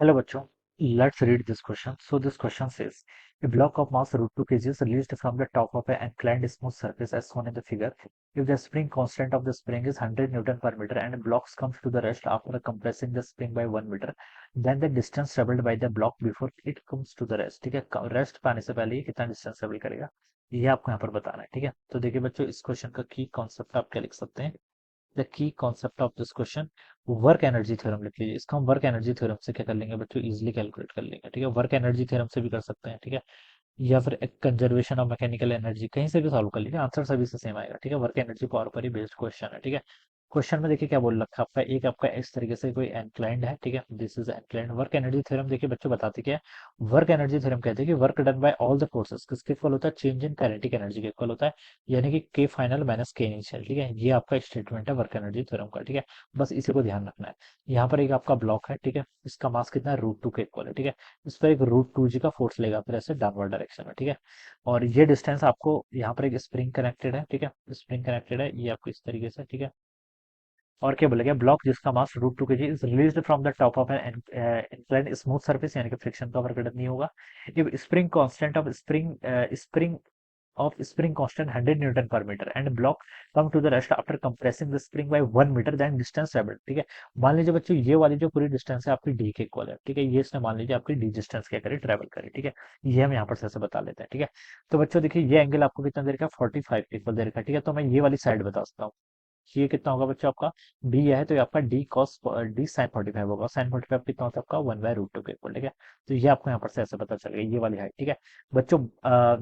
Hello bachcho, let's read this question. So this question says, a block of mass root 2 kg is released from the top of an inclined smooth surface as shown in the figure. If the spring constant of the spring is 100 Newton per meter and blocks comes to the rest after compressing the spring by 1 meter, then the distance traveled by the block before it comes to the rest. ठीक है, rest पाने से पहले ये कितना distance travel करेगा, ये आपको यहाँ पर बताना है। ठीक है, तो देखिए बच्चों, इस क्वेश्चन का की कॉन्सेप्ट आप क्या लिख सकते हैं। The key concept of this question, work energy theorem लिख लीजिए। इसको हम वर्क एनर्जी थ्योरम से क्या कर लेंगे बच्चों, इजीली कैलकुलेट कर लेंगे। ठीक है, वर्क एनर्जी थ्योरम से भी कर सकते हैं। ठीक है, या फिर एक कंजर्वेशन ऑफ मैकेनिकल एनर्जी, कहीं से भी सॉल्व कर लीजिए, आंसर सभी से सेम आएगा। ठीक है, वर्क एनर्जी पावर पर ही बेस्ड क्वेश्चन है। ठीक है, क्वेश्चन में देखिए क्या बोल रखा है आपका, एक आपका इस तरीके से कोई एनक्लाइंड है। ठीक है, this is inclined. Work energy theorem देखिए बच्चों बताते क्या है, वर्क एनर्जी थ्योरम कहते हैं कि work done bye all the forces किसके इक्वल होता है, चेंज इन काइनेटिक एनर्जी के इक्वल होता है, यानी कि के फाइनल माइनस के इनिशियल। ठीक है, ये आपका स्टेटमेंट है वर्क एनर्जी थ्योरम का। ठीक है, बस इसी को ध्यान रखना है। यहाँ पर एक आपका ब्लॉक है। ठीक है, इसका मास कितना है, रूट 2 के इक्वल है। ठीक है, इस पर एक रूट 2 जी का फोर्स लेगा फिर ऐसे डाउनवर्ड डायरेक्शन में। ठीक है, और ये डिस्टेंस आपको यहाँ पर एक स्प्रिंग कनेक्टेड है। ठीक है, स्प्रिंग कनेक्टेड है, ये आपको इस तरीके से। ठीक है, और क्या बोला गया, ब्लॉक जिसका mass root 2 kg is released from the top of an inclined smooth surface, यानी कि फ्रिक्शन का वर्क नहीं होगा। If spring constant of spring constant 100 newton per metre and block come to the rest after compressing the spring by 1 metre, then distance travelled. ठीक है, मान लीजिए बच्चों ये वाली जो पूरी डिस्टेंस है आपकी डी के इक्वल है। ठीक है, ये इसने मान लीजिए आपकी डी डिस्टेंस क्या करे, ट्रेवल करे। ठीक है, ये हम यहाँ पर से बता लेते हैं। ठीक है, तो बच्चों देखिए ये एंगल आपको कितना देर का, 45 के इक्वल देर का। ठीक है, तो मैं ये वाली साइड बता सकता हूँ, ये कितना होगा बच्चों आपका, डी है तो ये आपका डी कॉस डी साइन 45 होगा। साइन 45 कितना होता है आपका, 1/√2 के इक्वल। ठीक है, तो ये आपको यहाँ पर से ऐसे पता चलेगा, ये वाली हाइट। ठीक है बच्चों,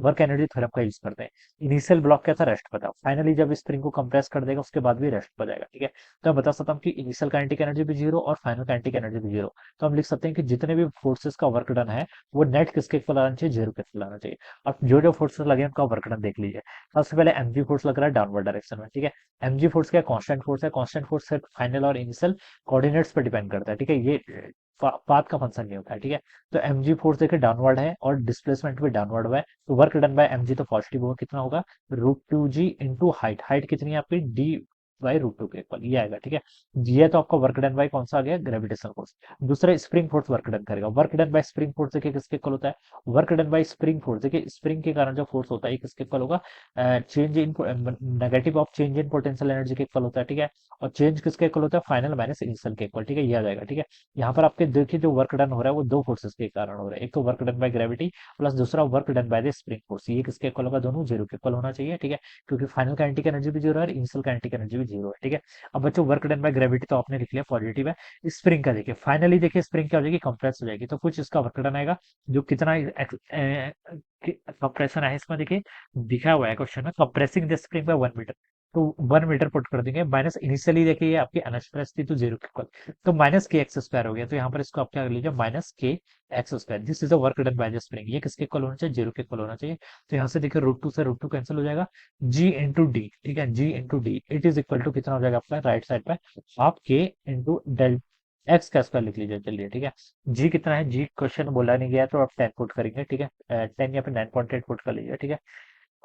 वर्क एनर्जी थ्योरम का यूज करते हैं। इनिशियल ब्लॉक क्या था, रेस्ट पर था। फाइनली जब स्प्रिंग को कंप्रेस कर देगा उसके बाद भी रेस्ट पर जाएगा। ठीक है, तो मैं बता सकता हूँ कि इनिशियल काइनेटिक एनर्जी भी जीरो और फाइनल काइनेटिक एनर्जी भी जीरो। तो हम लिख सकते हैं कि जितने भी फोर्सेस का वर्क डन है वो नेट किसके इक्वल आना चाहिए, जीरो के इक्वल आना चाहिए। अब जो जो फोर्सेस लगे उनका वर्क डन देख लीजिए। सबसे पहले एमजी फोर्स लग रहा है डाउनवर्ड डायरेक्शन में। ठीक है, एमजी फोर्स क्या, कांस्टेंट फोर्स है। कांस्टेंट फोर्स सिर्फ फाइनल और इनिशियल कोऑर्डिनेट्स पर डिपेंड करता है। ठीक है, ये पाथ का फंक्शन नहीं होता है। ठीक है, तो एमजी फोर्स देखिए डाउनवर्ड है और डिस्प्लेसमेंट भी डाउनवर्ड हुआ है, तो वर्क डन बाय एमजी तो पॉजिटिव होगा, कितना होगा, √2g इंटू हाइट। हाइट कितनी है आपकी, डी बाई √2 के इक्वल ये आएगा। ठीक है, ये तो आपका वर्क डन बाय कौन सा आ गया, ग्रेविटेशनल फोर्स। दूसरा स्प्रिंग फोर्स वर्क डन करेगा। Work done bye spring force देखिए किसके इक्वल होता है, work done bye spring force देखिए स्प्रिंग के कारण जो फोर्स होता है किसके इक्वल होगा, change in negative of change in potential energy के इक्वल होता है। ठीक है, और चेंज किसके इक्वल होता है, फाइनल माइनस इनिशियल के इक्वल। ठीक है, ये आ जाएगा। ठीक है, यहाँ पर आपके देखिए जो वर्क डन हो रहा है वो दो फोर्सेस के कारण हो रहा है, एक तो work done by gravity plus दूसरा work done by the spring force. ये किसके इक्वल होगा, दोनों जीरो के इक्वल होना चाहिए। ठीक है, क्योंकि फाइनल काइनेटिक एनर्जी भी जीरो है और इनिशियल काइनेटिक एनर्जी भी जीरो है। ठीक है, अब बच्चों वर्क डन बाय ग्रेविटी तो आपने लिख लिया पॉजिटिव है। स्प्रिंग का देखिए, फाइनली देखिए स्प्रिंग क्या हो जाएगी, कंप्रेस हो जाएगी, तो कुछ इसका वर्क डन आएगा जो कितना कंप्रेशन है इसमें देखिए दिखा हुआ है क्वेश्चन में, compressing the spring by 1 metre, तो 1 मीटर पुट कर देंगे। माइनस इनिशियली देखिए ये आपकी अनएक्सप्रेस थी तो जीरो के इक्वल, तो माइनस के एक्स स्क्वायर हो गया, तो यहाँ पर इसको आप क्या कर लीजिए, माइनस के x square. This is the work done by the spring, ये किसके इक्वल होना चाहिए, जीरो के इक्वल होना चाहिए। तो यहाँ से देखिए √2 से √2 कैंसिल हो जाएगा, जी इंटू डी। ठीक है, G into D it is equal to कितना हो जाएगा आपका, राइट साइड पे हाफ के इंटू डेल एक्स का स्क्वायर लिख लीजिए। चलिए ठीक है, जी कितना है, जी क्वेश्चन बोला नहीं गया तो आप 10 पुट करेंगे। ठीक है, 10 या फिर 9.8 पुट कर लीजिए। ठीक है,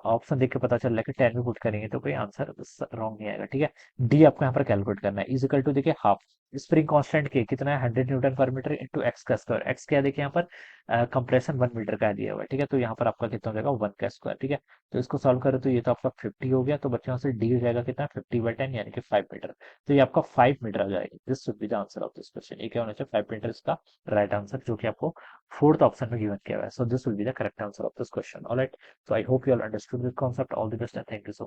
ऑप्शन देख के पता चल रहा है कि 10 भी पुट करेंगे तो कोई आंसर रॉन्ग नहीं आएगा। ठीक है, डी आपको यहाँ पर कैलकुलेट करना है, इज इक्वल टू देखिए हाफ स्प्रिंग कांस्टेंट के कितना है, 100 newton per metre into x का स्क्वायर। एक्स क्या देखिए यहाँ पर कंप्रेशन 1 मीटर का दिया हुआ है। ठीक है, तो यहाँ पर आपका कितना हो जाएगा, 1 का स्क्वायर। ठीक है, तो इसको सॉल्व करें तो ये तो आपका 50 हो गया, तो बच्चों से डी हो जाएगा कितना, 50/10 यानी कि 5 मीटर। तो ये आपका 5 मीटर आ जाएगा। This should be the answer of this question, ये क्या होना चाहिए, 5 मीटर इसका राइट आंसर, जो कि आपको फोर्थ ऑप्शन में गिवन किया हुआ है। So this will be the correct answer of this question. Alright, so I hope you all understood this concept. All the best and thank you so much.